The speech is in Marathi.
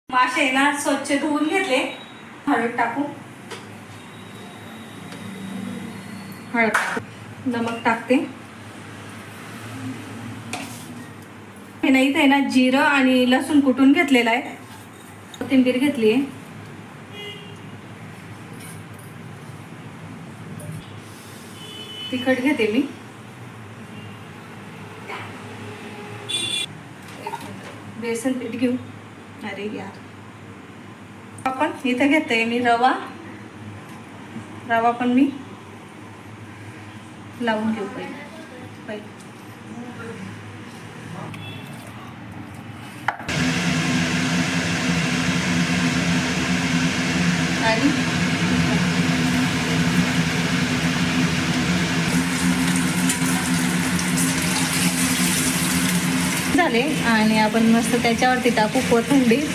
मासे ना स्वच्छ धुवून घेतले. हळद टाकू, नमक टाकते. हे नाही इथे ना जिरं आणि लसूण कुटून घेतलेला आहे. कोथिंबीर घेतली आहे. तिखट घेते मी. बेसन पीठ घेऊ. अरे यार, आपण इथं घेते मी रवा पण मी लावून घेऊ पहिले. आणि झाले आणि आपण मस्त त्याच्यावरती टाकू कोथिंबीर.